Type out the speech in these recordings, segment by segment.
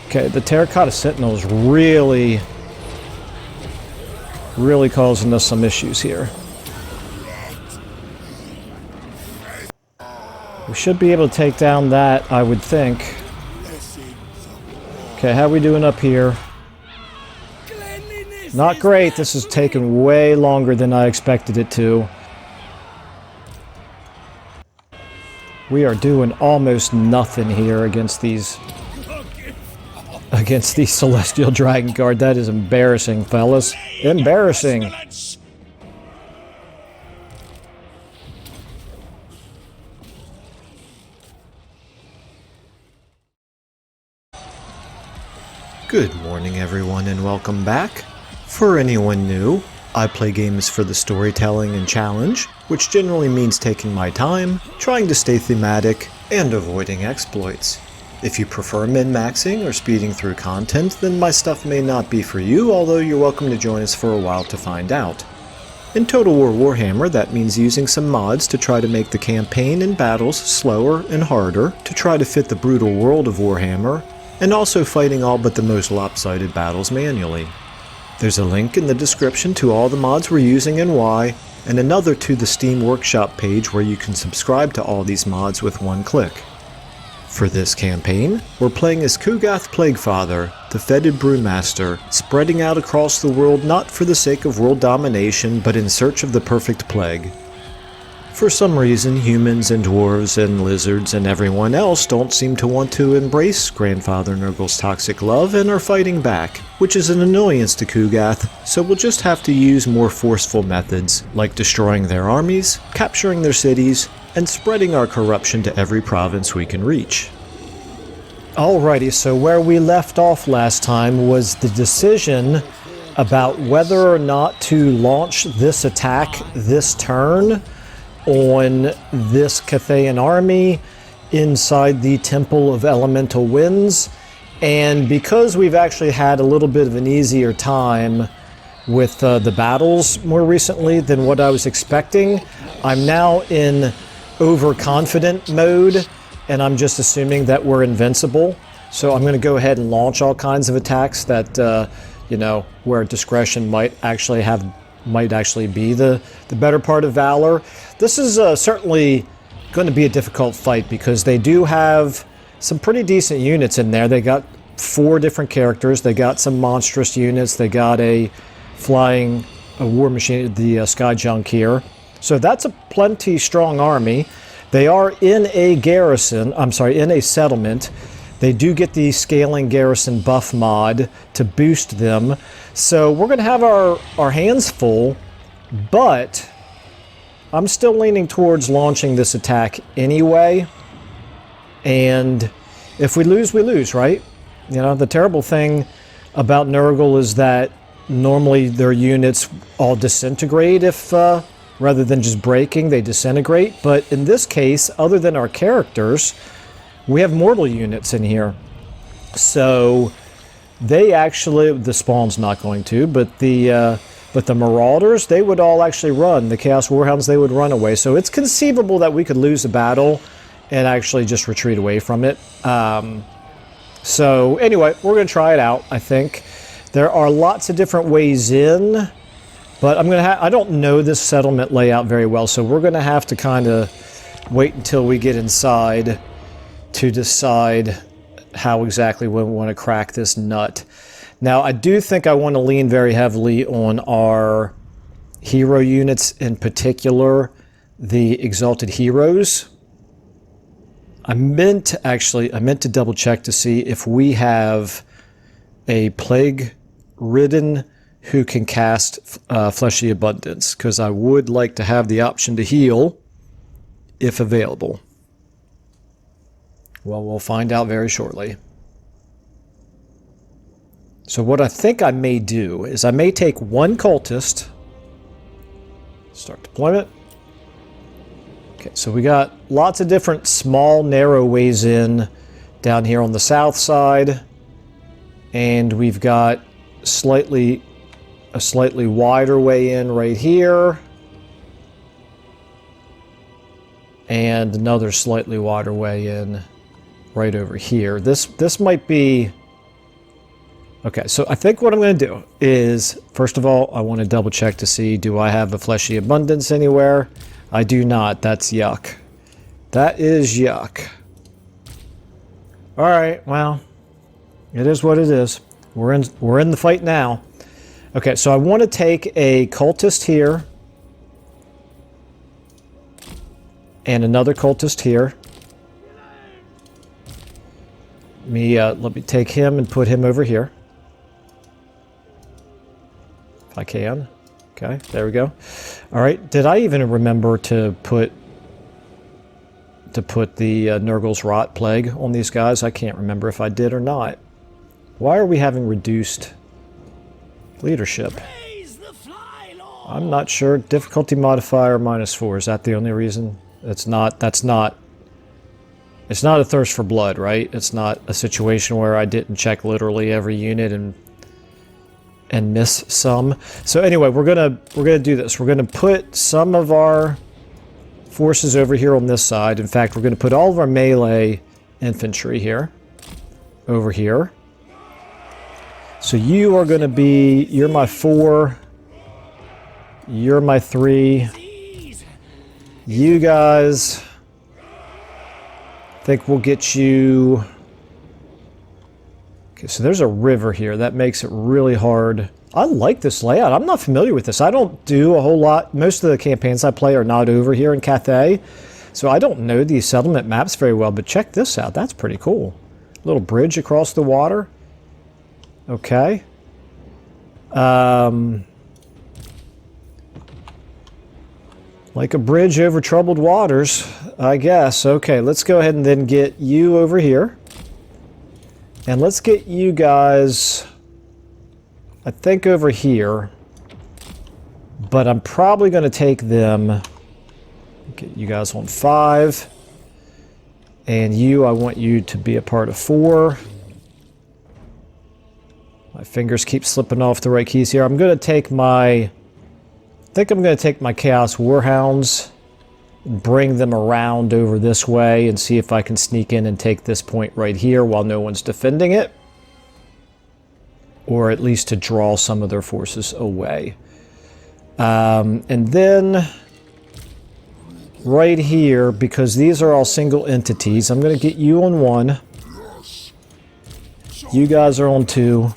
Okay, the Terracotta Sentinel is really causing us some issues here. We should be able to take down that, I would think. Okay, how are we doing up here? Not great. This is taking way longer than I expected it to. We are doing almost nothing here against these Celestial Dragon Guard. That is embarrassing, fellas. Embarrassing. Good morning everyone and welcome back. For anyone new, I play games for the storytelling and challenge, which generally means taking my time, trying to stay thematic, and avoiding exploits. If you prefer min-maxing or speeding through content, then my stuff may not be for you, although you're welcome to join us for a while to find out. In Total War Warhammer, that means using some mods to try to make the campaign and battles slower and harder to try to fit the brutal world of Warhammer, and also fighting all but the most lopsided battles manually. There's a link in the description to all the mods we're using and why, and another to the Steam Workshop page where you can subscribe to all these mods with one click. For this campaign, we're playing as Gath Plaguefather, the Fetid Brewmaster, spreading out across the world not for the sake of world domination, but in search of the perfect plague. For some reason, humans and dwarves and lizards and everyone else don't seem to want to embrace Grandfather Nurgle's toxic love and are fighting back, which is an annoyance to Gath, so we'll just have to use more forceful methods, like destroying their armies, capturing their cities, and spreading our corruption to every province we can reach. Alrighty, so where we left off last time was the decision about whether or not to launch this attack this turn on this Cathayan army inside the Temple of Elemental Winds, and because we've actually had a little bit of an easier time with the battles more recently than what I was expecting, I'm now in overconfident mode and I'm just assuming that we're invincible. So I'm going to go ahead and launch all kinds of attacks that you know, where discretion might actually be the better part of valor. This is certainly going to be a difficult fight because they do have some pretty decent units in there. They got 4 different characters. They got some monstrous units. They got a flying war machine, the Sky Junk here. So that's a plenty strong army. They are in a garrison, in a settlement. They do get the scaling garrison buff mod to boost them. So we're going to have our hands full, but I'm still leaning towards launching this attack anyway. And if we lose, we lose, right? You know, the terrible thing about Nurgle is that normally their units all disintegrate if, rather than just breaking, they disintegrate. But in this case, other than our characters, we have mortal units in here. So they actually, the Spawn's not going to, but the Marauders, they would all actually run. The Chaos Warhounds, they would run away. So it's conceivable that we could lose a battle and actually just retreat away from it. So anyway, we're going to try it out, I think. There are lots of different ways in, but I don't know this settlement layout very well, so we're going to have to kind of wait until we get inside to decide how exactly we want to crack this nut. Now, I do think I want to lean very heavily on our hero units, in particular, the Exalted Heroes. I meant to double check to see if we have a plague-ridden who can cast Fleshy Abundance, because I would like to have the option to heal if available. Well, we'll find out very shortly. So what I think I may do is I may take one cultist, start deployment. Okay, so we got lots of different small, narrow ways in down here on the south side, and we've got a slightly wider way in right here, and another slightly wider way in right over here. This might be Okay, so I think what I'm going to do is, first of all, I want to double check to see, do I have a fleshy abundance anywhere? I do not. That's yuck. That is yuck. Alright, well, it is what it is. We're in the fight now. Okay, so I want to take a cultist here. And another cultist here. Let me take him and put him over here. If I can. Okay, there we go. Alright, did I even remember to put the Nurgle's Rot Plague on these guys? I can't remember if I did or not. Why are we having reduced leadership? I'm not sure. Difficulty modifier -4. Is that the only reason? It's not a thirst for blood, right? It's not a situation where I didn't check literally every unit and miss some. So anyway, we're gonna do this. We're gonna put some of our forces over here on this side. In fact, we're gonna put all of our melee infantry here, over here. So you are gonna be, you're my 4, you're my 3. You guys, I think we'll get you. Okay, so there's a river here. That makes it really hard. I like this layout. I'm not familiar with this. I don't do a whole lot. Most of the campaigns I play are not over here in Cathay, so I don't know these settlement maps very well, but check this out. That's pretty cool. Little bridge across the water. Okay. Like a bridge over troubled waters, I guess. Okay, let's go ahead and then get you over here. And let's get you guys, I think, over here. But I'm probably going to take them, get you guys on 5. And you, I want you to be a part of 4. My fingers keep slipping off the right keys here. I'm going to take my, I think I'm going to take my Chaos Warhounds, bring them around over this way, and see if I can sneak in and take this point right here while no one's defending it. Or at least to draw some of their forces away. And then right here, because these are all single entities, I'm going to get you on 1. You guys are on 2.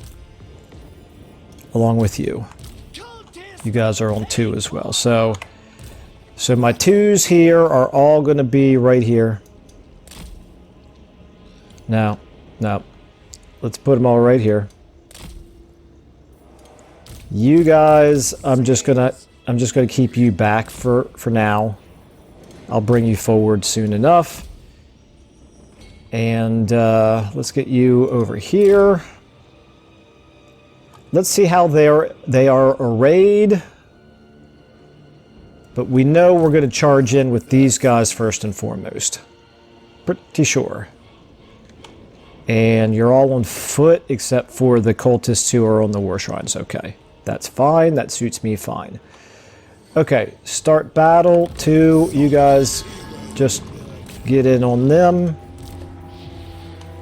Along with you. You guys are on 2 as well. So my 2s here are all going to be right here. No. Let's put them all right here. You guys, I'm just gonna keep you back for now. I'll bring you forward soon enough. And let's get you over here. Let's see how they are arrayed. But we know we're going to charge in with these guys first and foremost. Pretty sure. And you're all on foot except for the cultists who are on the war shrines. Okay, that's fine. That suits me fine. Okay, start battle. 2, you guys just get in on them.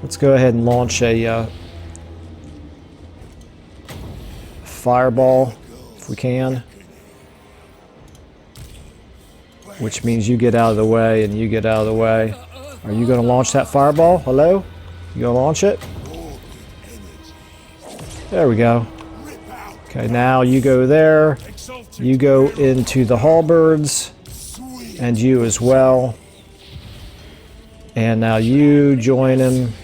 Let's go ahead and launch a fireball if we can, which means you get out of the way and you get out of the way. Are you going to launch that fireball? Hello? You going to launch it? There we go. Okay, now you go there. You go into the halberds, and you as well. And now you join him,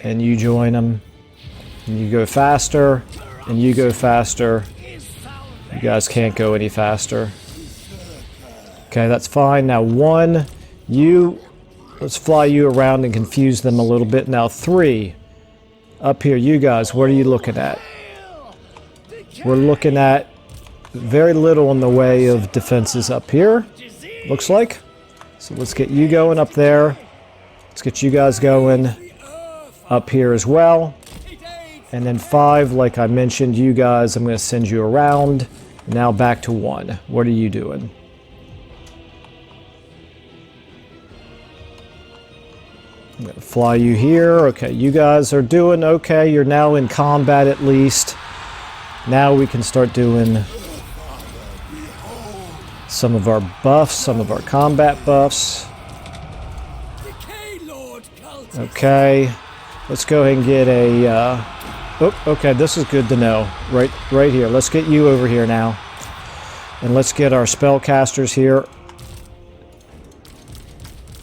and you join him. And you go faster, and you go faster. You guys can't go any faster. Okay, that's fine. Now 1, let's fly you around and confuse them a little bit. Now 3, up here, you guys, what are you looking at? We're looking at very little in the way of defenses up here, looks like. So let's get you going up there. Let's get you guys going up here as well. And then 5, like I mentioned, you guys, I'm going to send you around. Now back to 1. What are you doing? I'm gonna fly you here. Okay, you guys are doing okay. You're now in combat at least. Now we can start doing some of our buffs, some of our combat buffs. Okay, let's go ahead and get a... oh, okay, this is good to know. Right here. Let's get you over here now. And let's get our spellcasters here.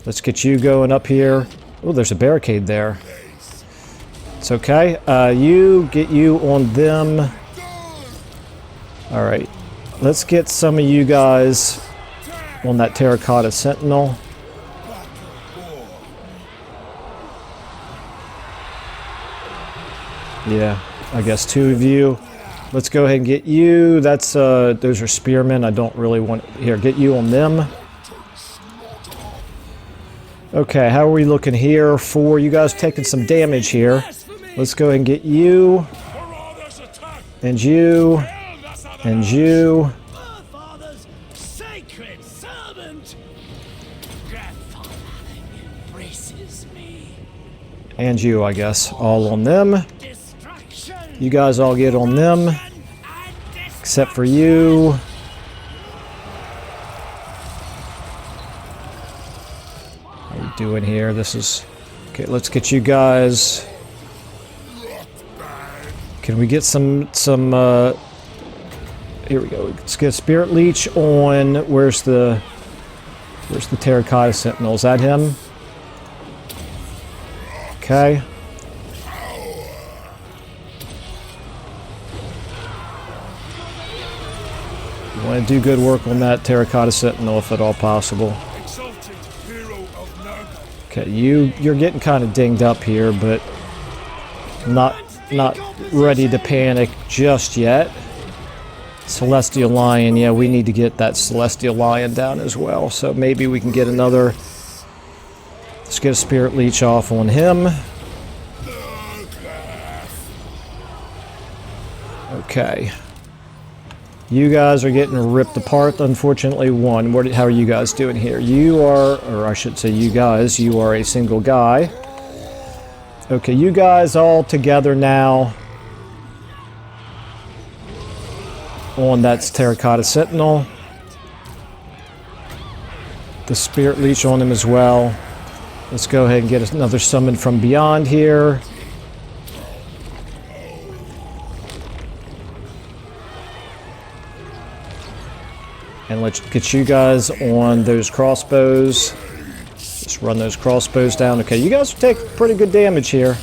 Let's get you going up here. Oh, there's a barricade there. It's okay. Get you on them. Alright. Let's get some of you guys on that terracotta sentinel. Yeah, I guess 2 of you. Let's go ahead and get you. That's those are spearmen. I don't really want... Here, get you on them. Okay, how are we looking here? 4. You guys taking some damage here. Let's go ahead and get you. And you. And you. And you, I guess. All on them. You guys all get on them. Except for you. What are we doing here? This is... Okay, let's get you guys... Can we get some here we go. Let's get Spirit Leech on... Where's the Terracotta Sentinel? Is that him? Okay. You want to do good work on that Terracotta Sentinel if at all possible. Okay, you're getting kind of dinged up here, but not ready to panic just yet. Celestial Lion, yeah, we need to get that Celestial Lion down as well, so maybe we can get another... Let's get a Spirit Leech off on him. Okay. You guys are getting ripped apart, unfortunately. 1. How are you guys doing here? You are, or I should say you guys, you are a single guy. Okay, you guys all together now on that Terracotta Sentinel. The Spirit Leech on him as well. Let's go ahead and get another summon from beyond here. And let's get you guys on those crossbows. Just run those crossbows down. Okay, you guys take pretty good damage here.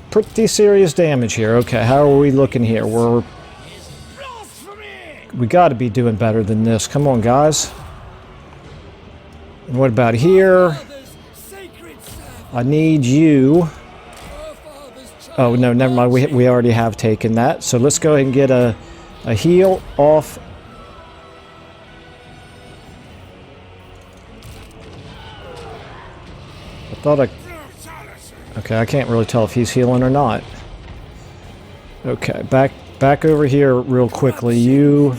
Pretty serious damage here. Okay, how are we looking here? We got to be doing better than this. Come on, guys. And what about here? I need you. Oh, no, never mind. We already have taken that. So let's go ahead and get a heal off. I thought I... Okay, I can't really tell if he's healing or not. Okay, back over here real quickly. You...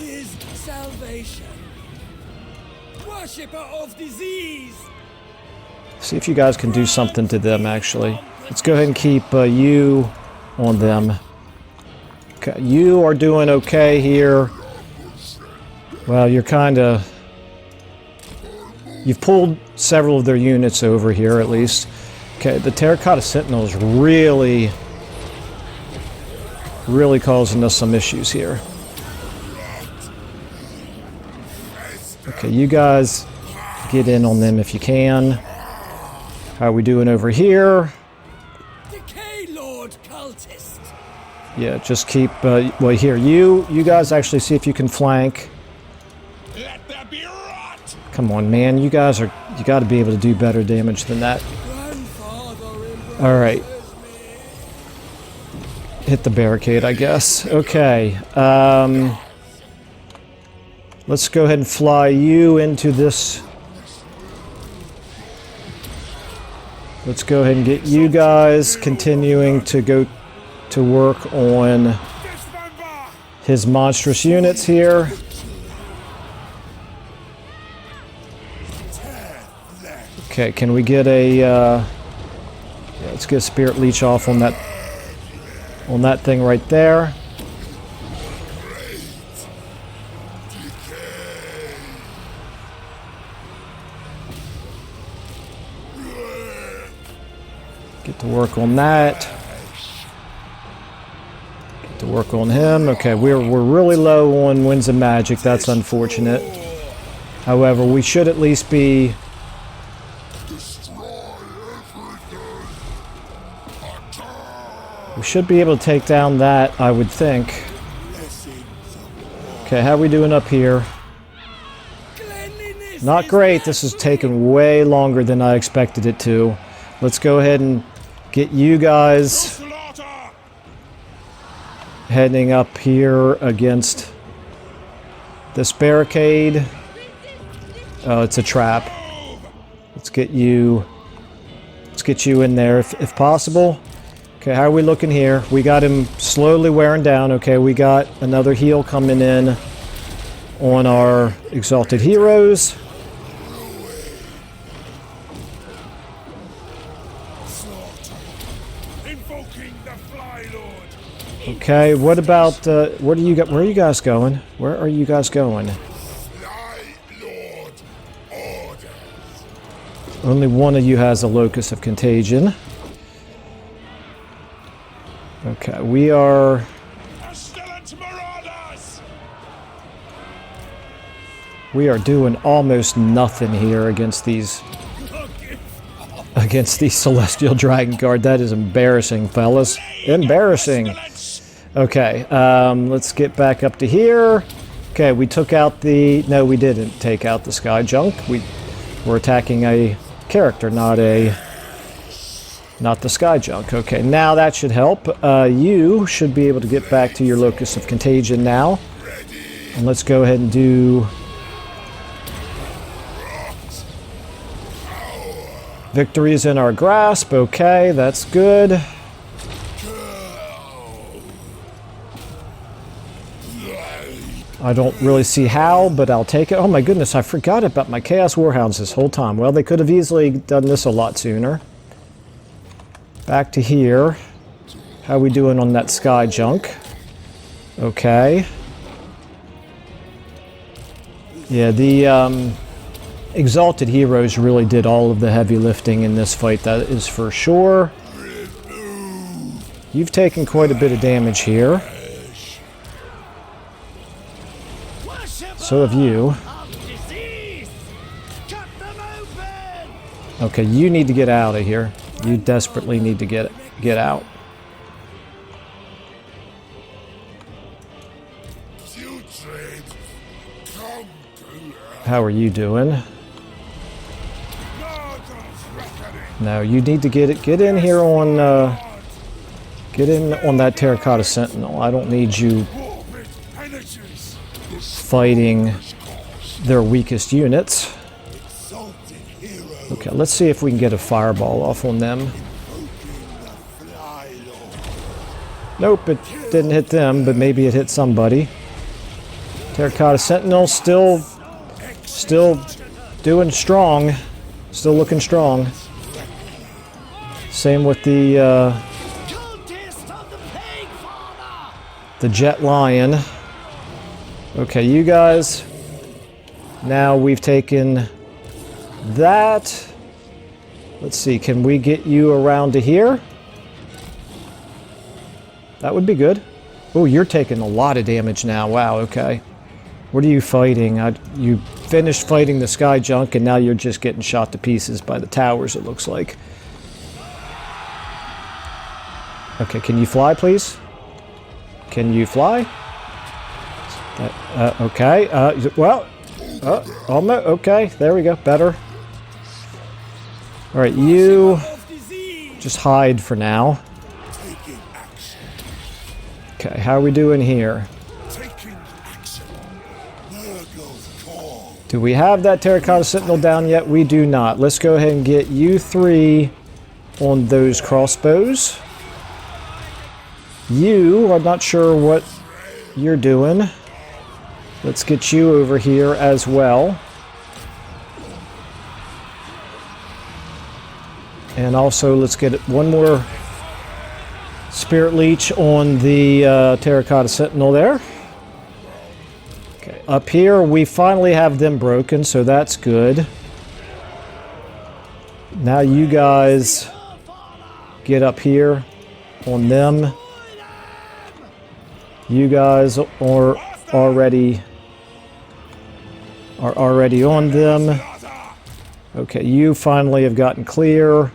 See if you guys can do something to them, actually. Let's go ahead and keep you on them. Okay, you are doing okay here. Well, you're kind of... You've pulled several of their units over here, at least. Okay, the Terracotta Sentinel is really causing us some issues here. Okay, you guys get in on them if you can. How are we doing over here? Yeah, just keep, well, here, you guys actually see if you can flank. Come on, man, you got to be able to do better damage than that. Alright. Hit the barricade, I guess. Okay. Let's go ahead and fly you into this. Let's go ahead and get you guys continuing to go to work on his monstrous units here. Okay, can we get a... yeah, let's get a Spirit Leech off on that thing right there. Get to work on that. Get to work on him. Okay, we're really low on Winds of Magic. That's unfortunate. However, we should at least be... we should be able to take down that, I would think. Okay, how are we doing up here? Not great. This is taking way longer than I expected it to. Let's go ahead and get you guys heading up here against this barricade. Oh, it's a trap. Let's get you in there if possible. Okay, how are we looking here? We got him slowly wearing down. Okay, we got another heal coming in on our Exalted Heroes. Okay, what about, where are you guys going? Where are you guys going? Only one of you has a Locus of Contagion. Okay, we are... we are doing almost nothing here against these Celestial Dragon Guard. That is embarrassing, fellas. Embarrassing. Okay, let's get back up to here. Okay, we took out the... no, we didn't take out the Sky Junk. We're attacking a character, not the Sky Junk. Okay, now that should help. You should be able to get back to your Locus of Contagion now. And let's go ahead and do... victory is in our grasp. Okay, that's good. I don't really see how, but I'll take it. Oh my goodness, I forgot about my Chaos Warhounds this whole time. Well, they could have easily done this a lot sooner. Back to here. How are we doing on that Sky Junk? Okay. Yeah, the Exalted Heroes really did all of the heavy lifting in this fight, that is for sure. You've taken quite a bit of damage here. So have you. Okay, you need to get out of here. You desperately need to get out. How are you doing? No, you need to get in here on that Terracotta Sentinel. I don't need you fighting their weakest units. Okay, let's see if we can get a fireball off on them. Nope, it didn't hit them, but maybe it hit somebody. Terracotta Sentinel still doing strong. Still looking strong. Same with the Jet Lion. Okay, you guys. Now we've taken that. Let's see, can we get you around to here? That would be good. Oh, you're taking a lot of damage now. Wow, okay. What are you fighting? You finished fighting the Sky Junk, and now you're just getting shot to pieces by the towers, it looks like. Okay, can you fly, please? Can you fly? Okay, almost, okay, there we go, better. Alright, you just hide for now. Okay, how are we doing here? Do we have that Terracotta Sentinel down yet? We do not. Let's go ahead and get you three on those crossbows. You, I'm not sure what you're doing. Let's get you over here as well. And also, let's get one more Spirit Leech on the Terracotta Sentinel there. Okay, up here, we finally have them broken, so that's good. Now you guys get up here on them. You guys are already on them. Okay, you finally have gotten clear.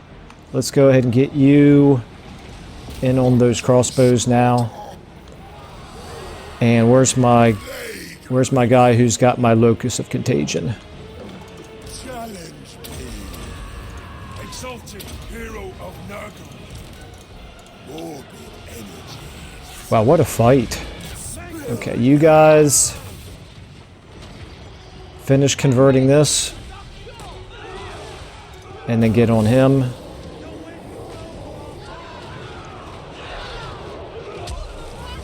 Let's go ahead and get you in on those crossbows now. And where's my guy who's got my Locus of Contagion? Wow, what a fight. Okay, you guys finish converting this and then get on him.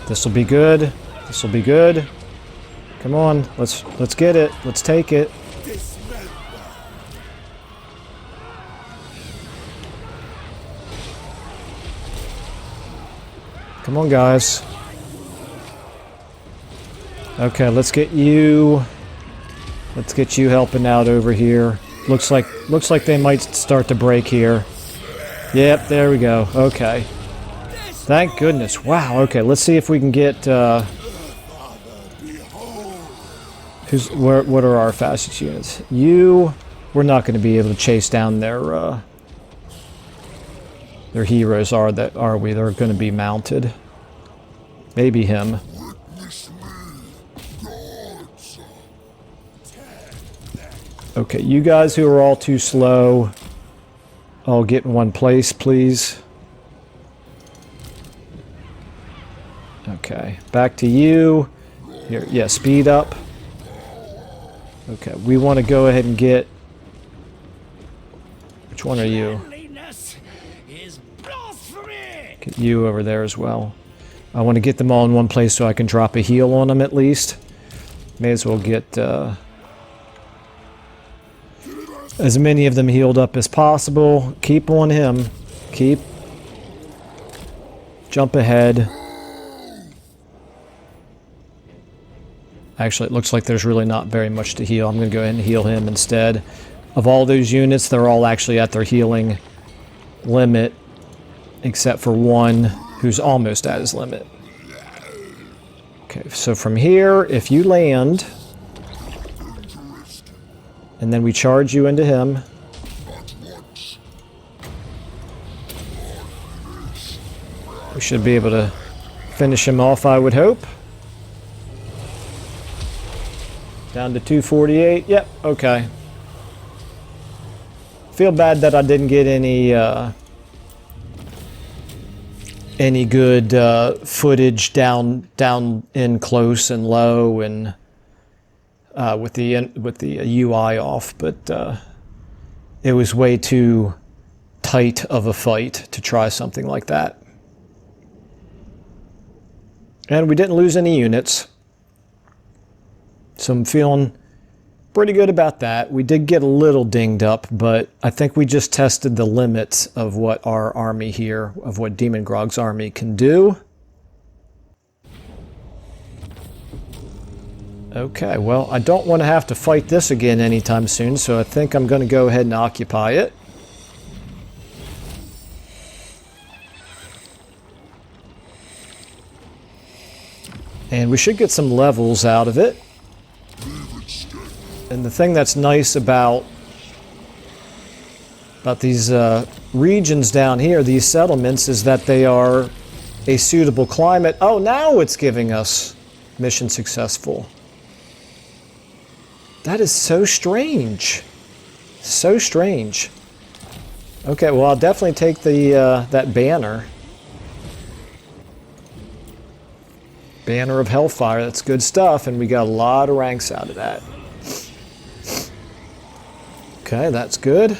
This will be good. This will be good. Come on, let's get it. Let's take it. Come on, guys. Okay, let's get you helping out over here. Looks like they might start to break here. Yep, there we go. Okay. Thank goodness. Wow. Okay, let's see if we can get what are our fastest units? We're not going to be able to chase down their heroes, are we? They're going to be mounted. Maybe him. Okay, you guys who are all too slow, all get in one place, please. Okay, back to you. Here, yeah, speed up. Okay, we want to go ahead and get... Which one are you? Get you over there as well. I want to get them all in one place so I can drop a heal on them at least. May as well get as many of them healed up as possible. Keep on him. Keep. Jump ahead. Actually, it looks like there's really not very much to heal. I'm going to go ahead and heal him instead. Of all those units, they're all actually at their healing limit, except for one who's almost at his limit. Okay, so from here, if you land, and then we charge you into him, we should be able to finish him off, I would hope. Down to 248. Yep, okay. Feel bad that I didn't get any good footage down in close and low and with the UI off, but it was way too tight of a fight to try something like that. And we didn't lose any units. So I'm feeling pretty good about that. We did get a little dinged up, but I think we just tested the limits of what our army here, of what Demon Grog's army can do. Okay, well, I don't want to have to fight this again anytime soon, so I think I'm going to go ahead and occupy it. And we should get some levels out of it. And the thing that's nice about these regions down here, these settlements, is that they are a suitable climate. Oh, now it's giving us mission successful. That is so strange. So strange. Okay, well, I'll definitely take the that banner. Banner of Hellfire, that's good stuff, and we got a lot of ranks out of that. Okay, that's good.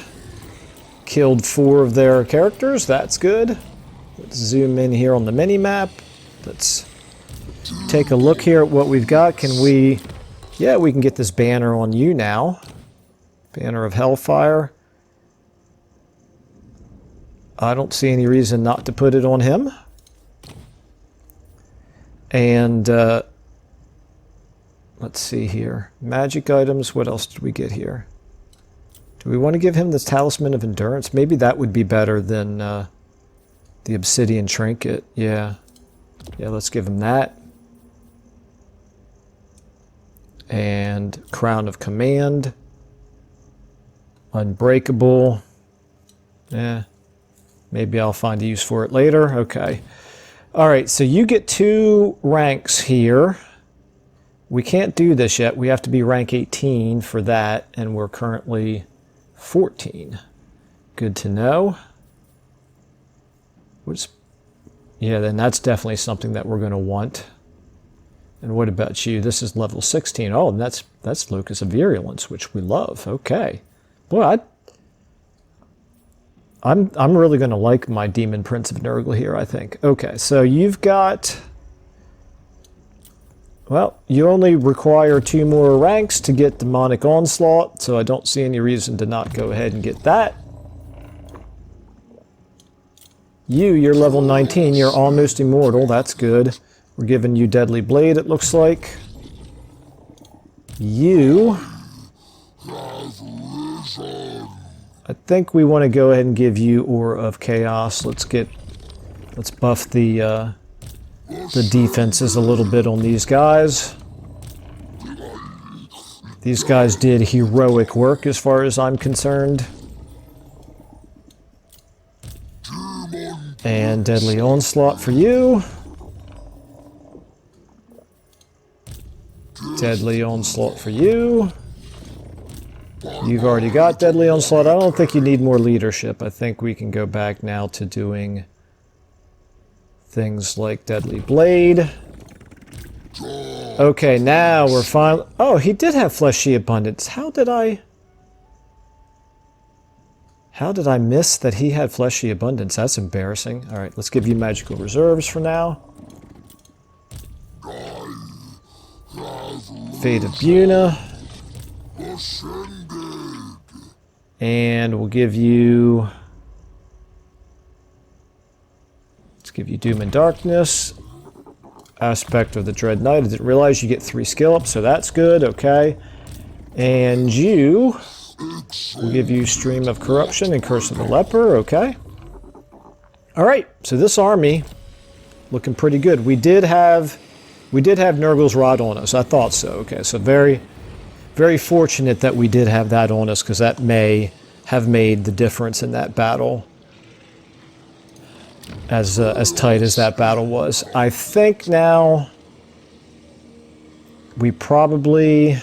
Killed 4 of their characters, that's good. Let's zoom in here on the mini-map. Let's take a look here at what we've got. Can we... Yeah, we can get this banner on you now. Banner of Hellfire. I don't see any reason not to put it on him. And let's see here. Magic items. What else did we get here? Do we want to give him this Talisman of Endurance? Maybe that would be better than the Obsidian Trinket. Yeah. Yeah, let's give him that. And Crown of Command. Unbreakable. Yeah. Maybe I'll find a use for it later. Okay. Alright, so you get 2 ranks here. We can't do this yet. We have to be rank 18 for that, and we're currently 14. Good to know. Yeah, then that's definitely something that we're going to want. And what about you? This is level 16. Oh, and that's Locus of Virulence, which we love. Okay. Boy, I'm really going to like my Demon Prince of Nurgle here, I think. Okay, so you've got... Well, you only require 2 more ranks to get Demonic Onslaught, so I don't see any reason to not go ahead and get that. You're level 19. You're almost immortal. That's good. We're giving you Deadly Blade, it looks like. You... I think we want to go ahead and give you Aura of Chaos. Let's buff the defenses a little bit on these guys. These guys did heroic work as far as I'm concerned. And Deadly Onslaught for you. Deadly Onslaught for you. You've already got Deadly Onslaught. I don't think you need more leadership. I think we can go back now to doing things like Deadly Blade. Okay, now we're finally... Oh, he did have Fleshy Abundance. How did I miss that he had Fleshy Abundance? That's embarrassing. Alright, let's give you Magical Reserves for now. Fate of Buna. And we'll give you... Let's give you Doom and Darkness. Aspect of the Dread Knight. I didn't realize you get 3 skill ups, so that's good. Okay. And you... We'll give you Stream of Corruption and Curse of the Leper. Okay. Alright, so this army looking pretty good. We did have Nurgle's Rod on us. I thought so. Okay, so very fortunate that we did have that on us, because that may have made the difference in that battle. As tight as that battle was. I think now we probably...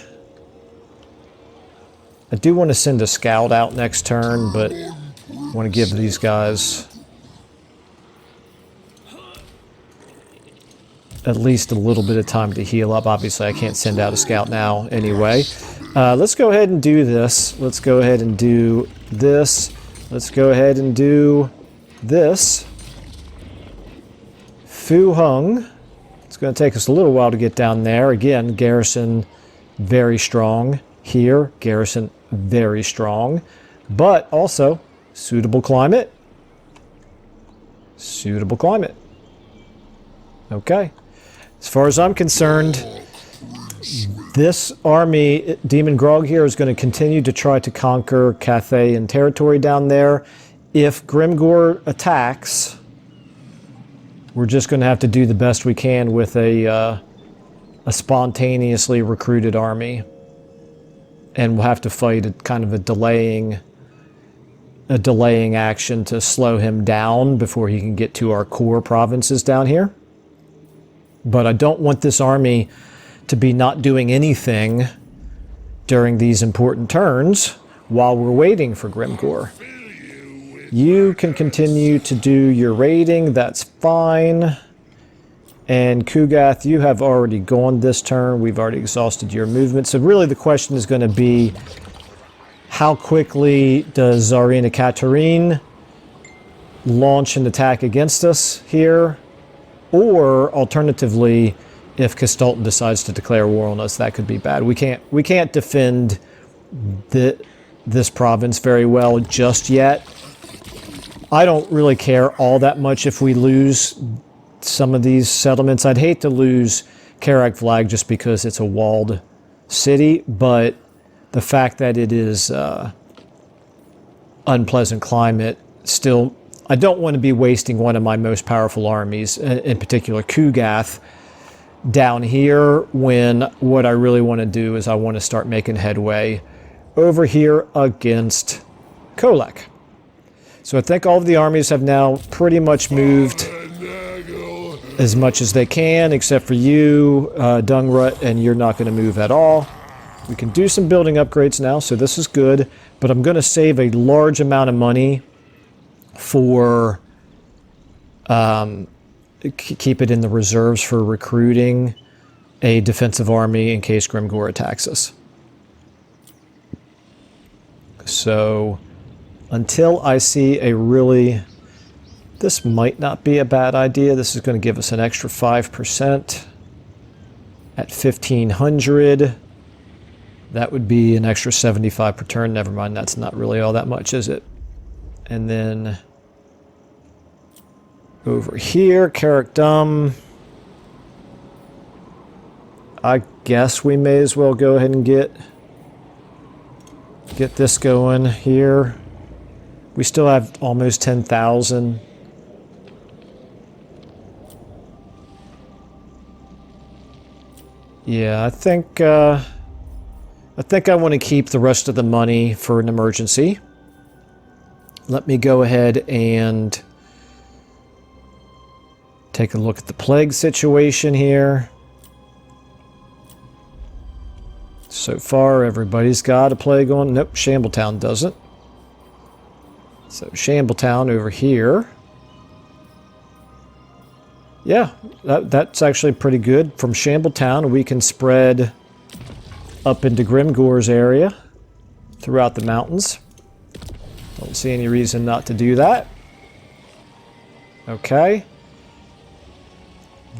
I do want to send a scout out next turn, but I want to give these guys at least a little bit of time to heal up. Obviously, I can't send out a scout now anyway. Let's go ahead and do this. Let's go ahead and do this. Let's go ahead and do this. Fu Hung. It's going to take us a little while to get down there. Again, garrison very strong. Here, garrison very strong. But also, suitable climate. Suitable climate. Okay. As far as I'm concerned, this army, Demon Grog here, is going to continue to try to conquer Cathay and territory down there. If Grimgor attacks, we're just going to have to do the best we can with a spontaneously recruited army. And we'll have to fight kind of a delaying action to slow him down before he can get to our core provinces down here. But I don't want this army to be not doing anything during these important turns while we're waiting for Grimgor. You can continue to do your raiding, that's fine. And Kugath, you have already gone this turn. We've already exhausted your movement. So really the question is going to be, how quickly does Tsarina Katarine launch an attack against us here? Or, alternatively, if Castalton decides to declare war on us, that could be bad. We can't defend this province very well just yet. I don't really care all that much if we lose some of these settlements. I'd hate to lose Karak Vlag just because it's a walled city, but the fact that it is unpleasant climate, still, I don't want to be wasting one of my most powerful armies, in particular Kugath, down here, when what I really want to do is I want to start making headway over here against Kolek. So I think all of the armies have now pretty much moved as much as they can, except for you, Dungrut, and you're not going to move at all. We can do some building upgrades now, so this is good, but I'm going to save a large amount of money for keep it in the reserves for recruiting a defensive army in case Grimgor attacks us. So until I see a really... This might not be a bad idea. This is going to give us an extra 5% at 1,500. That would be an extra 75 per turn. Never mind, that's not really all that much, is it? And then over here, Karak Dum. I guess we may as well go ahead and get this going here. We still have almost 10,000. Yeah, I think I want to keep the rest of the money for an emergency. Let me go ahead and take a look at the plague situation here. So far, everybody's got a plague on. Nope, Shambletown doesn't. So Shambletown over here. Yeah, that's actually pretty good. From Shambletown, we can spread up into Grimgor's area throughout the mountains. Don't see any reason not to do that. Okay.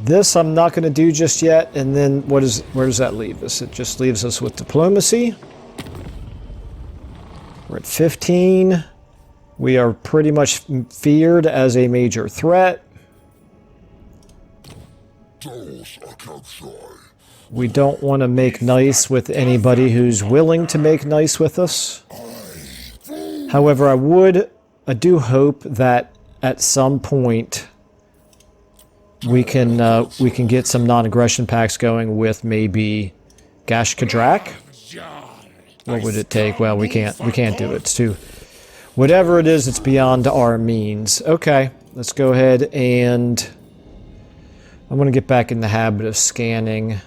This I'm not going to do just yet, and then where does that leave us? It just leaves us with diplomacy. We're at 15. We are pretty much feared as a major threat. We don't want to make nice with anybody who's willing to make nice with us. However, I do hope that at some point we can get some non-aggression pacts going with maybe Gash Kadrak. What would it take? Well, we can't do it. It's too... Whatever it is, it's beyond our means. Okay, let's go ahead and... I'm going to get back in the habit of scanning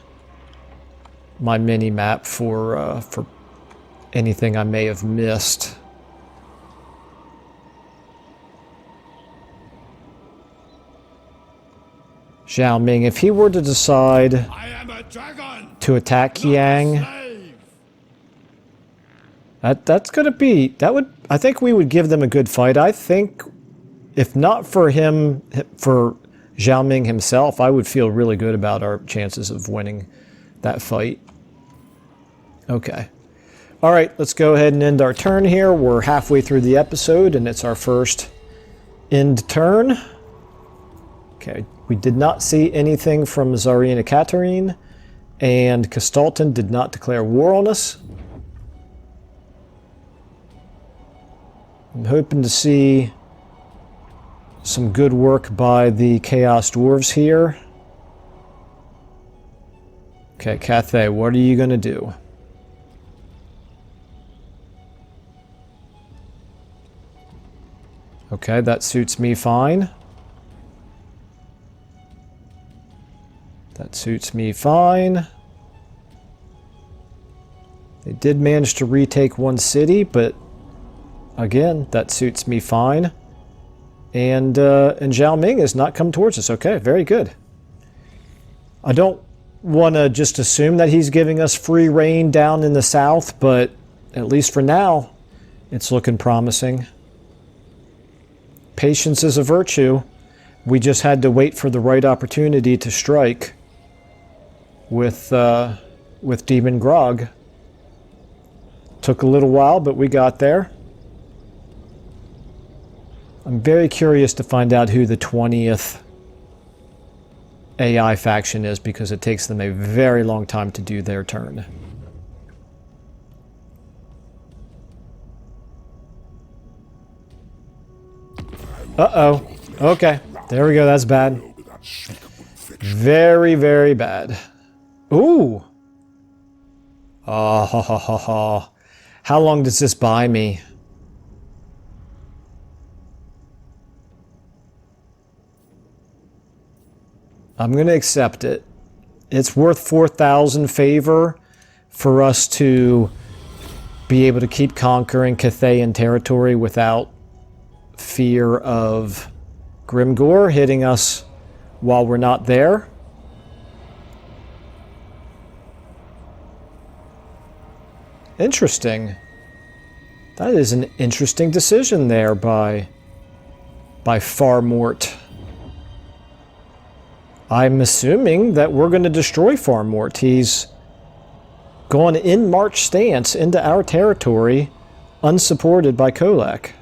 my mini-map for anything I may have missed. Zhao Ming, if he were to decide to attack Yang, that's going to be... I think we would give them a good fight. I think, if not for him, for Zhao Ming himself, I would feel really good about our chances of winning that fight. Okay. All right, let's go ahead and end our turn here. We're halfway through the episode, and it's our first end turn. Okay, we did not see anything from Tsarina Katerine, and Castalton did not declare war on us. I'm hoping to see some good work by the Chaos Dwarves here. Okay, Cathay, what are you going to do? Okay, that suits me fine. That suits me fine. They did manage to retake one city, but again, that suits me fine. And Zhao Ming has not come towards us. Okay, very good. I don't want to just assume that he's giving us free reign down in the south, but at least for now, it's looking promising. Patience is a virtue. We just had to wait for the right opportunity to strike. with Demon Grog. Took a little while, but we got there. I'm very curious to find out who the 20th AI faction is, because it takes them a very long time to do their turn. Uh-oh. Okay. There we go. That's bad. Very, very bad. Ooh. Oh, ha, ha, ha, ha. How long does this buy me? I'm going to accept it. It's worth 4,000 favor for us to be able to keep conquering Cathayan territory without fear of Grimgor hitting us while we're not there. Interesting. That is an interesting decision there by Farmort. I'm assuming that we're going to destroy Farmort. He's gone in march stance into our territory, unsupported by Kolak.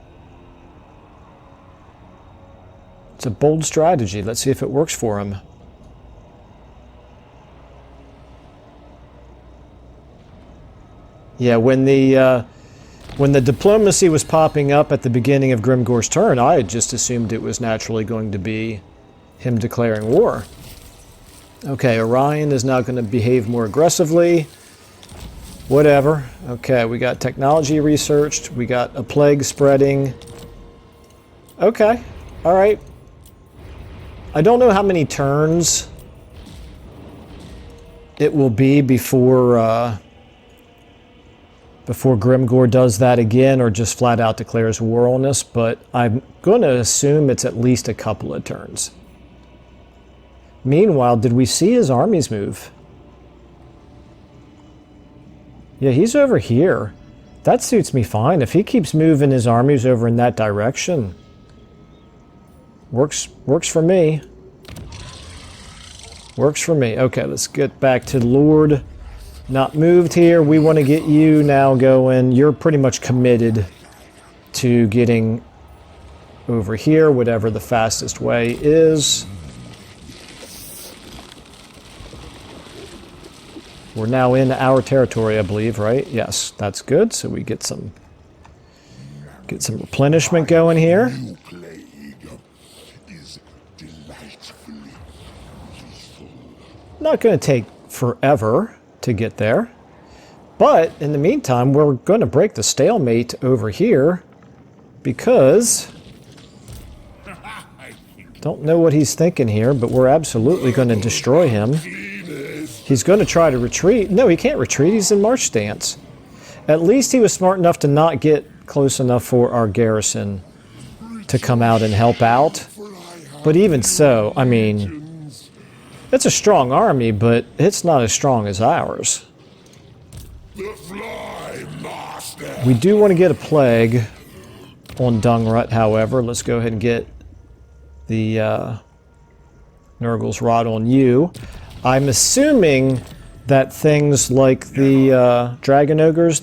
It's a bold strategy. Let's see if it works for him. Yeah, when the diplomacy was popping up at the beginning of Grimgor's turn, I had just assumed it was naturally going to be him declaring war. Okay, Orion is now going to behave more aggressively. Whatever. Okay, we got technology researched. We got a plague spreading. Okay, all right. I don't know how many turns it will be before Grimgor does that again, or just flat out declares war on us, but I'm going to assume it's at least a couple of turns. Meanwhile, did we see his armies move? Yeah, he's over here. That suits me fine. If he keeps moving his armies over in that direction, works for me. Works for me. Okay, let's get back to Lord. Not moved here. We want to get you now going. You're pretty much committed to getting over here, whatever the fastest way is. We're now in our territory, I believe, right? Yes, that's good. So we get some replenishment going here. Not going to take forever to get there. But in the meantime, we're going to break the stalemate over here because don't know what he's thinking here, but we're absolutely going to destroy him. He's going to try to retreat. No, he can't retreat. He's in march stance. At least he was smart enough to not get close enough for our garrison to come out and help out. But even so, I mean, it's a strong army, but it's not as strong as ours. We do want to get a plague on Dungrut, however. Let's go ahead and get the Nurgle's Rod on you. I'm assuming that things like the Dragon Ogres,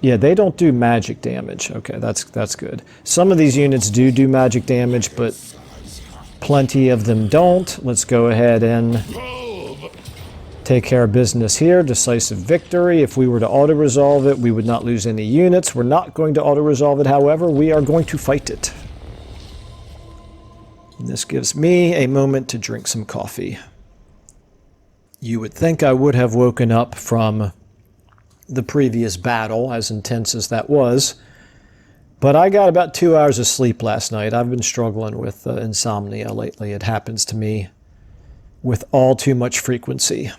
yeah, they don't do magic damage. Okay, that's good. Some of these units do magic damage, but plenty of them don't. Let's go ahead and take care of business here. Decisive victory. If we were to auto-resolve it, we would not lose any units. We're not going to auto-resolve it, however. We are going to fight it. And this gives me a moment to drink some coffee. You would think I would have woken up from the previous battle, as intense as that was. But I got about 2 hours of sleep last night. I've been struggling with insomnia lately. It happens to me with all too much frequency.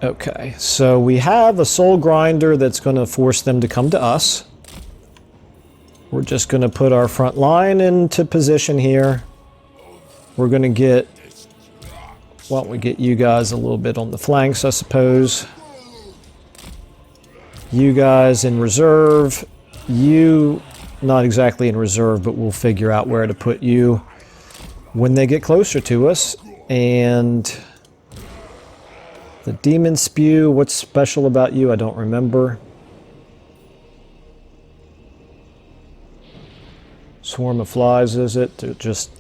Okay, so we have a soul grinder that's going to force them to come to us. We're just going to put our front line into position here. We're going to get, why don't we get you guys a little bit on the flanks, I suppose. You guys in reserve. You, not exactly in reserve, but we'll figure out where to put you. when they get closer to us. And the demon spew, what's special about you? I don't remember. Swarm of flies, is it? They're just...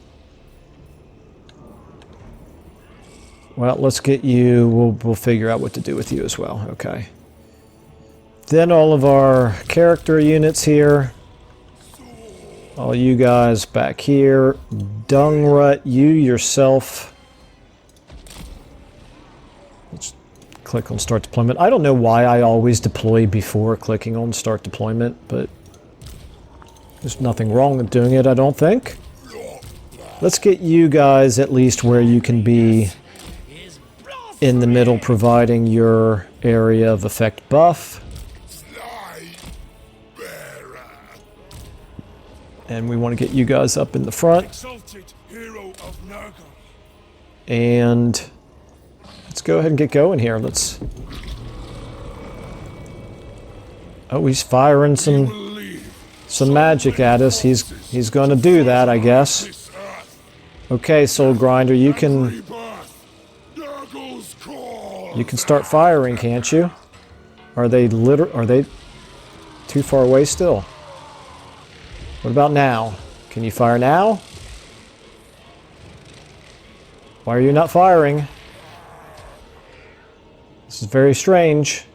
Well, let's get you... We'll figure out what to do with you as well. Okay. Then all of our character units here. All you guys back here. Dungrut, you yourself. Let's click on start deployment. I don't know why I always deploy before clicking on start deployment, but there's nothing wrong with doing it, I don't think. Let's get you guys at least where you can be in the middle, providing your area of effect buff. And we want to get you guys up in the front. And let's go ahead and get going here. Let's... Oh, he's firing some magic at us. He's going to do that, I guess. Okay, Soul Grinder, you can start firing, can't you? Are they too far away still? What about now? Can you fire now? Why are you not firing? This is very strange.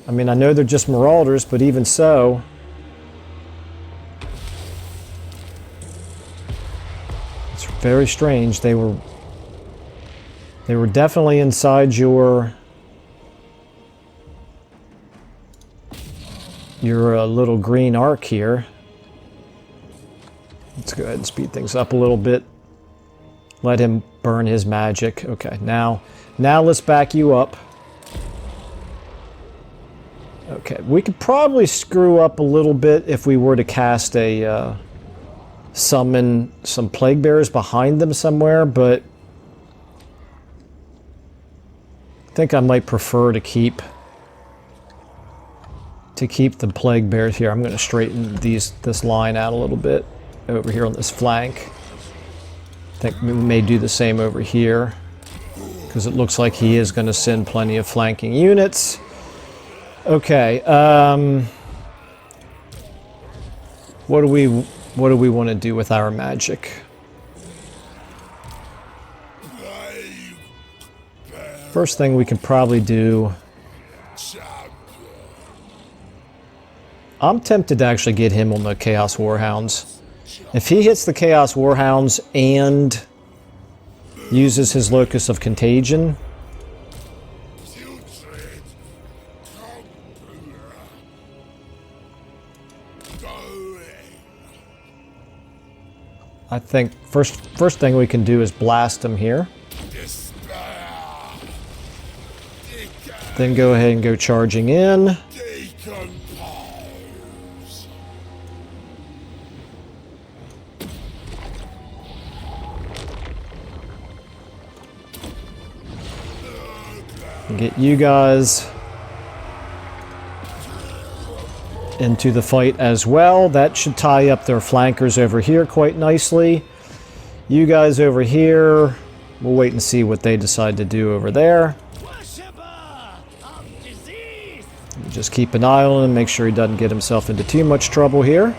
I mean, I know they're just marauders, but even so... It's very strange. They were definitely inside your little green arc here. Let's go ahead and speed things up a little bit. Let him burn his magic. Okay, now let's back you up. Okay, we could probably screw up a little bit if we were to cast a summon some plague bearers behind them somewhere, but I think I might prefer to keep the plague bears here. I'm going to straighten this line out a little bit over here on this flank. I think we may do the same over here because it looks like he is going to send plenty of flanking units. Okay, what do we want to do with our magic? First thing we can probably do... I'm tempted to actually get him on the Chaos Warhounds. If he hits the Chaos Warhounds and uses his Locus of Contagion, I think first thing we can do is blast him here. Then go ahead and go charging in. Get you guys into the fight as well. That should tie up their flankers over here quite nicely. You guys over here, we'll wait and see what they decide to do over there. Just keep an eye on him, make sure he doesn't get himself into too much trouble here.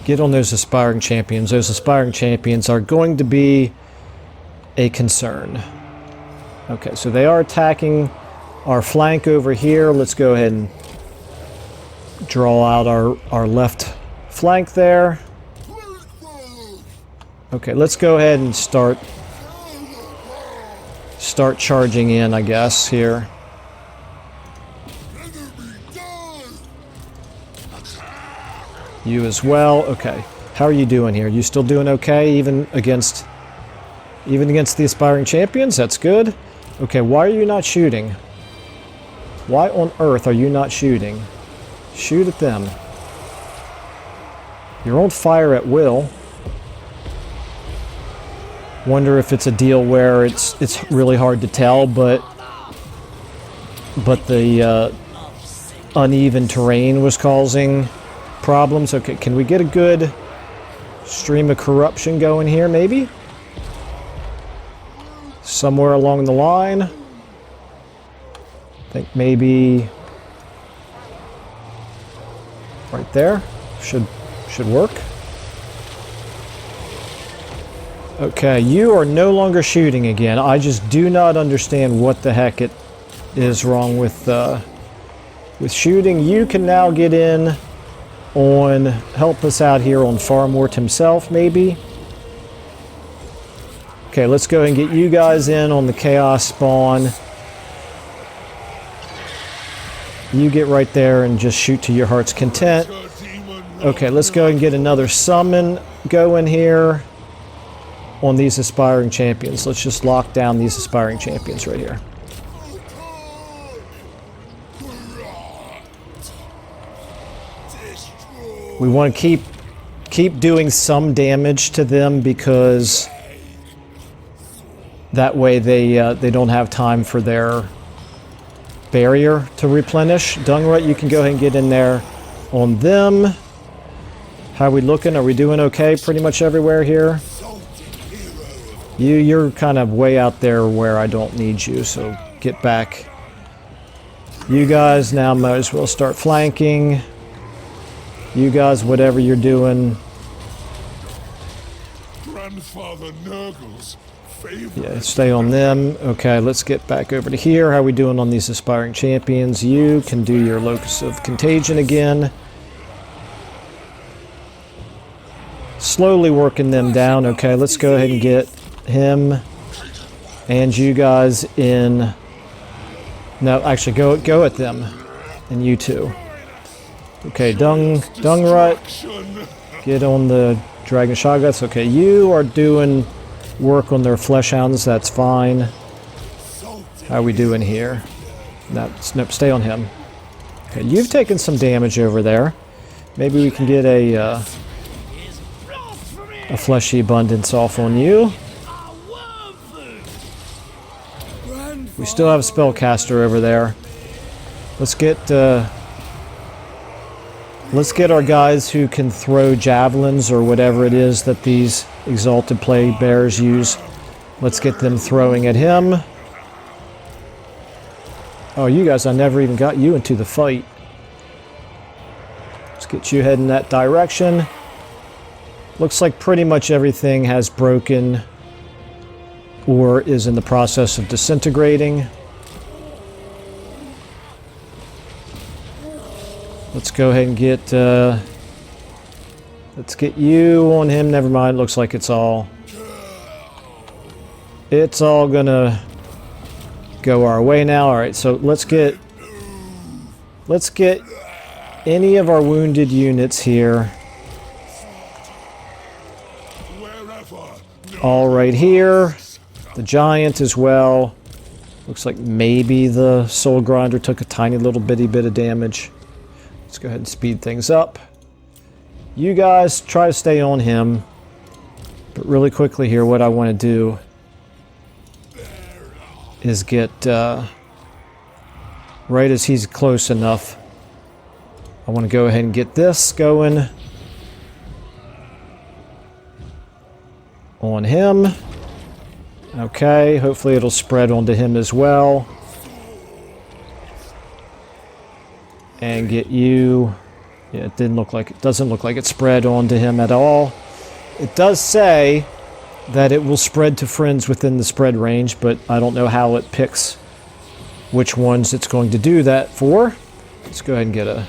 Get on those aspiring champions. Those aspiring champions are going to be a concern. Okay, so they are attacking our flank over here. Let's go ahead and draw out our left flank there. Okay, let's go ahead and start charging in, I guess, here. You as well. Okay. How are you doing here? You still doing okay even against the aspiring champions? That's good. Okay, why are you not shooting? Why on earth are you not shooting? Shoot at them. You're on fire at will. Wonder if it's a deal where it's really hard to tell, but but the uneven terrain was causing problems. Okay, can we get a good stream of corruption going here, maybe? Somewhere along the line. I think maybe right there should work. Okay, you are no longer shooting again. I just do not understand what the heck it is wrong with shooting. You can now get in on, help us out here on Farmort himself, maybe. Okay, let's go ahead and get you guys in on the Chaos Spawn. You get right there and just shoot to your heart's content. Okay, let's go ahead and get another summon going here on these aspiring champions. Let's just lock down these aspiring champions right here. We want to keep doing some damage to them because that way they don't have time for their barrier to replenish. Dungrut, you can go ahead and get in there on them. How are we looking? Are we doing okay pretty much everywhere here? You're kind of way out there where I don't need you, so get back. You guys now might as well start flanking. You guys, whatever you're doing. Grandfather Nurgle's favorite. Yeah, stay on them. Okay, let's get back over to here. How are we doing on these aspiring champions? You can do your locus of contagion again. Slowly working them down. Okay, let's go ahead and get him and you guys in. No, actually, go at them, and you too. Okay, Dungrut, get on the Dragon Shoggoths. Okay, you are doing work on their flesh hounds. That's fine. How are we doing here? Nope, stay on him. Okay, you've taken some damage over there. Maybe we can get a fleshy abundance off on you. We still have a spellcaster over there. Let's get our guys who can throw javelins or whatever it is that these exalted plague bearers use. Let's get them throwing at him. Oh, you guys, I never even got you into the fight. Let's get you heading that direction. Looks like pretty much everything has broken or is in the process of disintegrating. Let's go ahead and get let's get you on him. Never mind, looks like it's all gonna go our way now. Alright, so let's get any of our wounded units here. All right here. The giant as well. Looks like maybe the soul grinder took a tiny little bitty bit of damage. Let's go ahead and speed things up. You guys try to stay on him. But really quickly here, what I want to do is get, right as he's close enough, I want to go ahead and get this going on him. Okay, hopefully it'll spread onto him as well. And get you. Yeah, it doesn't look like it spread onto him at all. It does say that it will spread to friends within the spread range, but I don't know how it picks which ones it's going to do that for. Let's go ahead and get a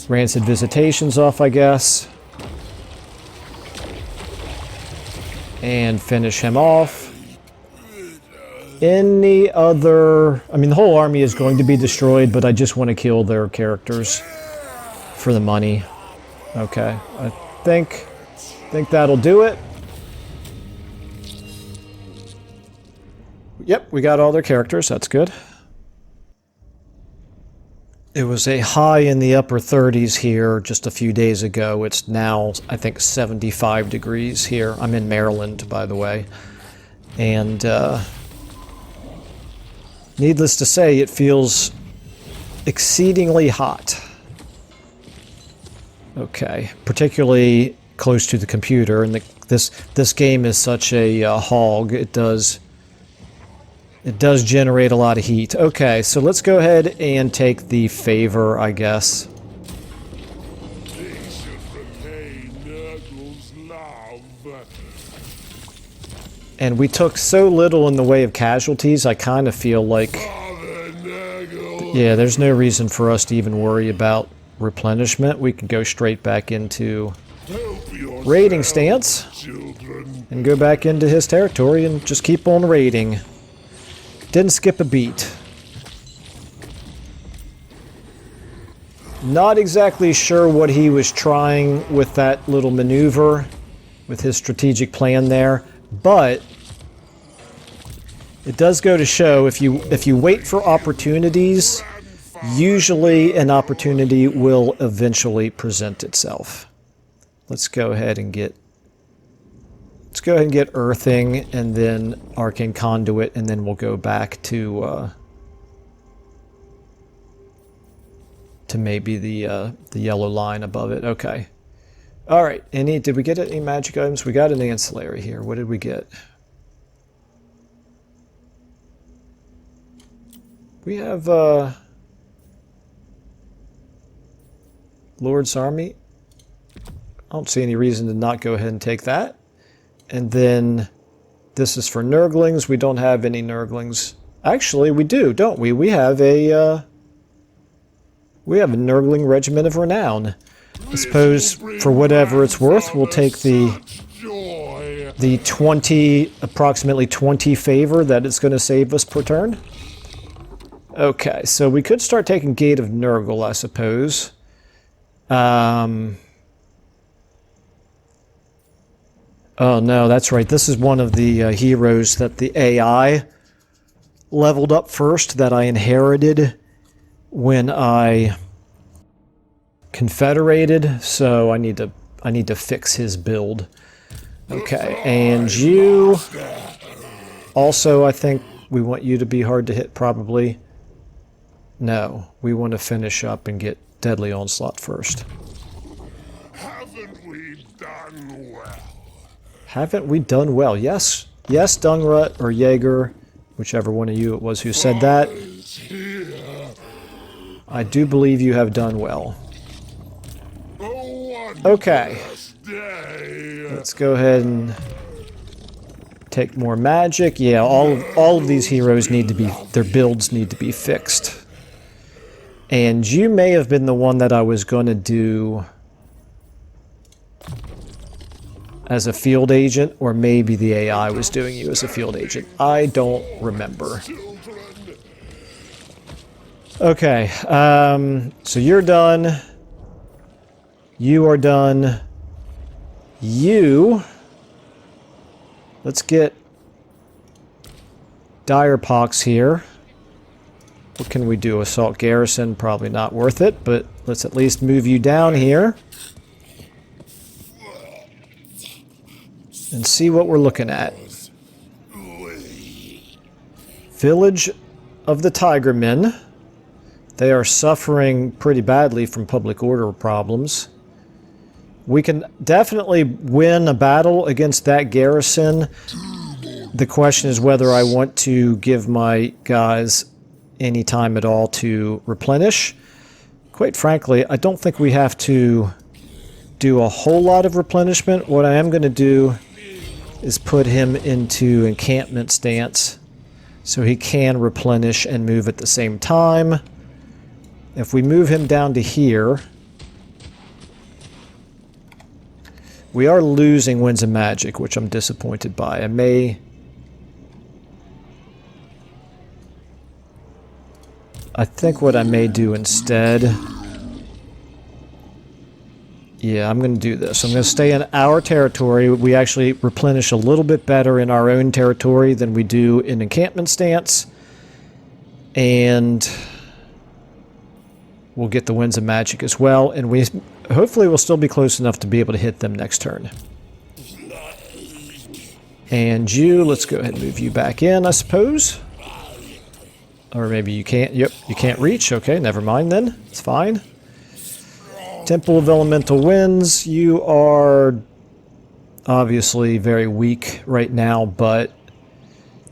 Rancid Visitations off, I guess. And finish him off. Any other... I mean, the whole army is going to be destroyed, but I just want to kill their characters for the money. Okay, I think that'll do it. Yep, we got all their characters. That's good. It was a high in the upper 30s here just a few days ago. It's now, I think, 75 degrees here. I'm in Maryland, by the way. And Needless to say, it feels exceedingly hot. Okay, particularly close to the computer, and this game is such a hog. It does generate a lot of heat. Okay, so let's go ahead and take the favor, I guess. They should repay Nurgle's love. And we took so little in the way of casualties, I kind of feel like... Father Nurgle. Yeah, there's no reason for us to even worry about replenishment. We can go straight back into Help yourselves, raiding stance children. and go back into his territory and just keep on raiding. Didn't skip a beat. Not exactly sure what he was trying with that little maneuver, with his strategic plan there, but it does go to show if you wait for opportunities, usually an opportunity will eventually present itself. Let's go ahead and get Earthing and then Arcane Conduit, and then we'll go back to maybe the yellow line above it. Okay. All right. Did we get any magic items? We got an ancillary here. What did we get? We have Lord's Army. I don't see any reason to not go ahead and take that. And then this is for Nurglings. We don't have any Nurglings. Actually, we do, don't we? We have a Nurgling Regiment of Renown. I suppose for whatever it's worth, we'll take the 20, approximately 20 favor that it's going to save us per turn. Okay, so we could start taking Gate of Nurgle, I suppose. Oh no, that's right. This is one of the heroes that the AI leveled up first, that I inherited when I confederated. So I need to fix his build. Okay, and you also, I think we want you to be hard to hit, probably. No, we want to finish up and get Deadly Onslaught first. Haven't we done well? Haven't we done well? Yes. Yes, Dungrut or Jaeger, whichever one of you it was who said that. I do believe you have done well. Okay. Let's go ahead and take more magic. Yeah, all of these heroes need to be, their builds need to be fixed. And you may have been the one that I was going to do as a field agent, or maybe the AI was doing you as a field agent. I don't remember. Okay, so you're done. You are done. Let's get Dire Pox here. What can we do? Assault Garrison, probably not worth it, but let's at least move you down here and see what we're looking at. Village of the Tigermen. They are suffering pretty badly from public order problems. We can definitely win a battle against that garrison. The question is whether I want to give my guys any time at all to replenish. Quite frankly, I don't think we have to do a whole lot of replenishment. What I am going to do is put him into encampment stance so he can replenish and move at the same time. If we move him down to here, we are losing Winds of Magic, which I'm disappointed by. I think what I may do instead... Yeah, I'm going to do this. I'm going to stay in our territory. We actually replenish a little bit better in our own territory than we do in encampment stance. And we'll get the Winds of Magic as well. And we hopefully will still be close enough to be able to hit them next turn. And you, let's go ahead and move you back in, I suppose. Or maybe you can't. Yep, you can't reach. Okay, never mind then. It's fine. Temple of Elemental Winds. You are obviously very weak right now, but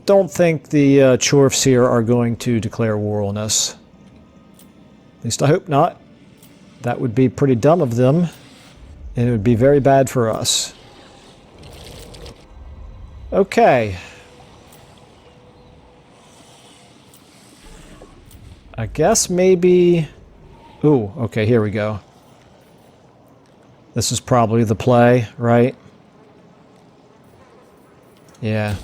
don't think the Chorfs here are going to declare war on us. At least I hope not. That would be pretty dumb of them, and it would be very bad for us. Okay. I guess maybe... Ooh, okay, here we go. This is probably the play, right? Yeah.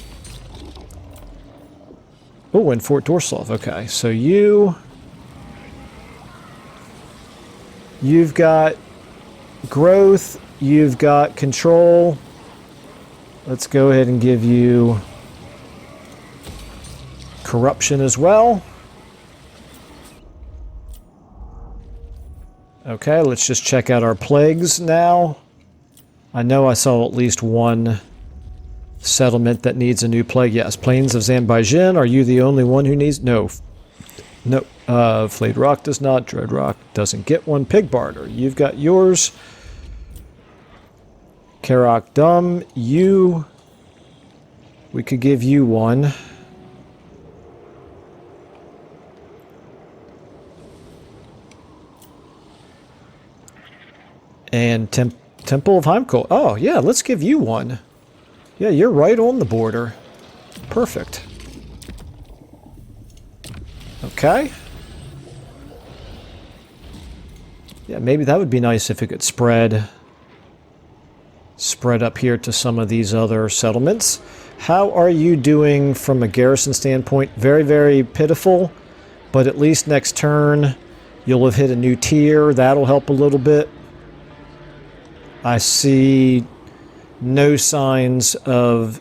Oh, and Fort Dorslav. Okay, so you've got growth, you've got control. Let's go ahead and give you corruption as well. Okay, let's just check out our plagues now. I know I saw at least one settlement that needs a new plague. Yes, Plains of Zanbaijin. Are you the only one who needs... No. No. Flayed Rock does not. Dread Rock doesn't get one. Pig Barter. You've got yours. Karak Dum. You... We could give you one. And Temple of Heimkohl. Oh, yeah, let's give you one. Yeah, you're right on the border. Perfect. Okay. Yeah, maybe that would be nice if it could spread up here to some of these other settlements. How are you doing from a garrison standpoint? Very, very pitiful, but at least next turn you'll have hit a new tier. That'll help a little bit. I see no signs of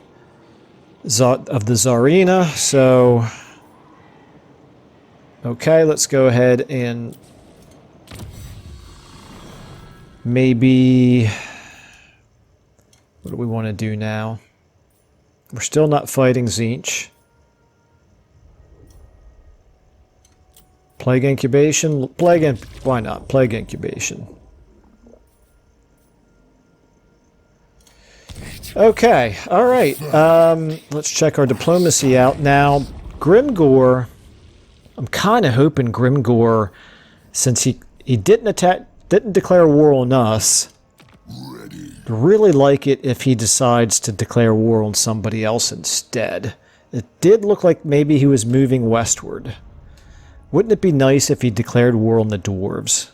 the Tsarina, so... Okay, let's go ahead and maybe... What do we want to do now? We're still not fighting Tzeentch. Plague Incubation? Why not? Plague Incubation. Okay, alright. Let's check our diplomacy out. Now, Grimgor... I'm kind of hoping Grimgor, since he didn't declare war on us, really like it if he decides to declare war on somebody else instead. It did look like maybe he was moving westward. Wouldn't it be nice if he declared war on the dwarves?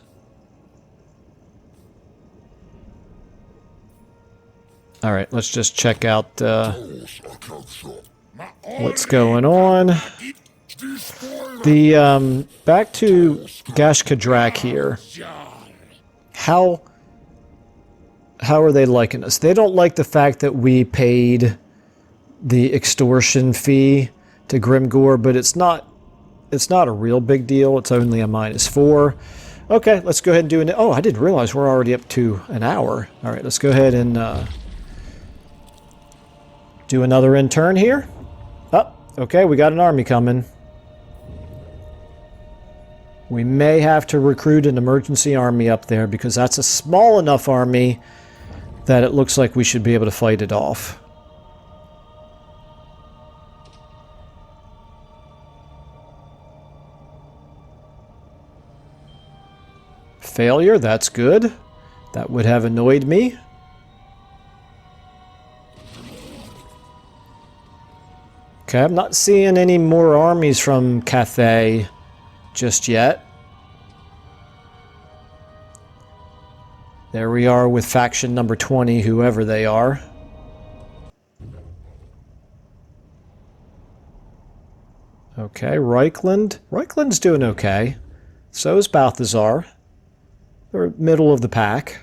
Alright, let's just check out what's going on. The, back to Gashkadrak here. How are they liking us? They don't like the fact that we paid the extortion fee to Grimgor, but it's not a real big deal. It's only a -4. Okay, let's go ahead and do an... Oh, I didn't realize we're already up to an hour. Alright, let's go ahead and do another in turn here. Oh, okay, we got an army coming. We may have to recruit an emergency army up there because that's a small enough army that it looks like we should be able to fight it off. Failure, that's good. That would have annoyed me. Okay, I'm not seeing any more armies from Cathay just yet. There we are with faction number 20, whoever they are. Okay, Reichland. Reichland's doing okay. So is Balthazar. They're middle of the pack.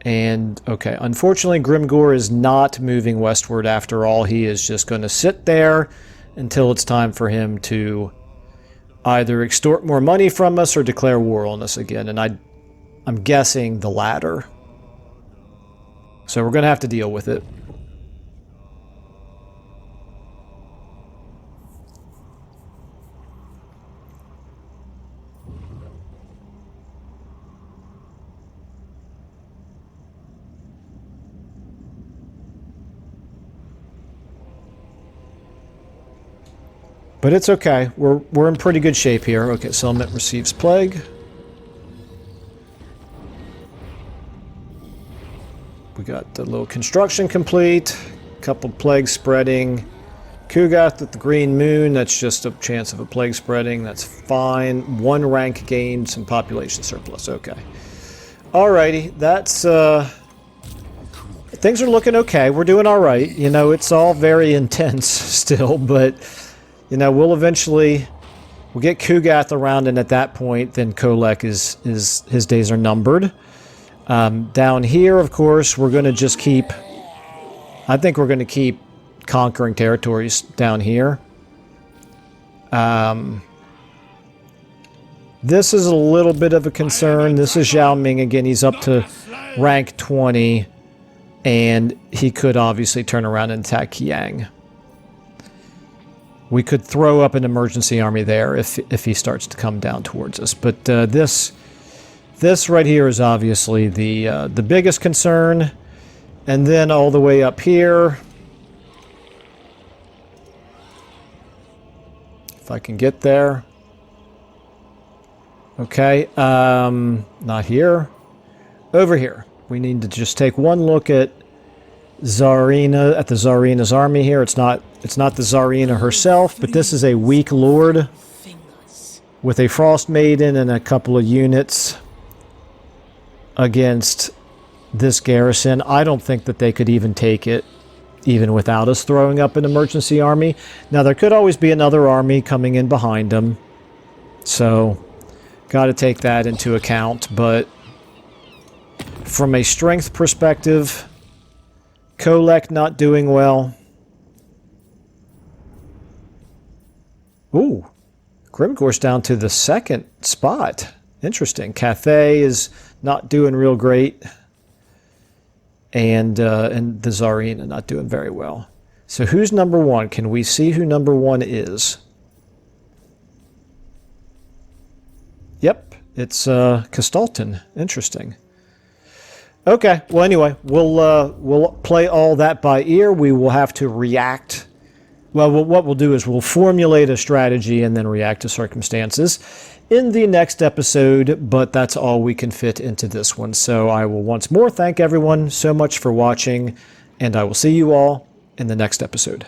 And, okay, unfortunately Grimgor is not moving westward after all. He is just going to sit there until it's time for him to either extort more money from us or declare war on us again. And I'm guessing the latter. So we're going to have to deal with it. But it's okay. We're in pretty good shape here. Okay, settlement receives plague. We got the little construction complete. Couple plague spreading. Kugath with the green moon. That's just a chance of a plague spreading. That's fine. 1 rank gained, some population surplus. Okay. Alrighty, that's things are looking okay. We're doing all right. You know, it's all very intense still, but you know, we'll get Kugath around, and at that point, then Kolek is his days are numbered. Down here, of course, we're going to just keep. I think we're going to keep conquering territories down here. This is a little bit of a concern. This is Zhao Ming again. He's up to rank 20, and he could obviously turn around and attack Yang. We could throw up an emergency army there if he starts to come down towards us. But this right here is obviously the biggest concern. And then all the way up here, if I can get there. Okay, not here. Over here. We need to just take one look at the Tsarina's army here. It's not the Tsarina herself, but this is a weak lord with a Frost Maiden and a couple of units against this garrison. I don't think that they could even take it, even without us throwing up an emergency army. Now, there could always be another army coming in behind them, so got to take that into account. But from a strength perspective, Kolek not doing well. Ooh, Grimgor's down to the 2nd spot. Interesting. Cathay is not doing real great. And the Tsarina not doing very well. So who's number 1? Can we see who number 1 is? Yep, it's Castalton. Interesting. Okay, well anyway, we'll play all that by ear. We will have to react. Well, what we'll do is we'll formulate a strategy and then react to circumstances in the next episode, but that's all we can fit into this one. So I will once more thank everyone so much for watching, and I will see you all in the next episode.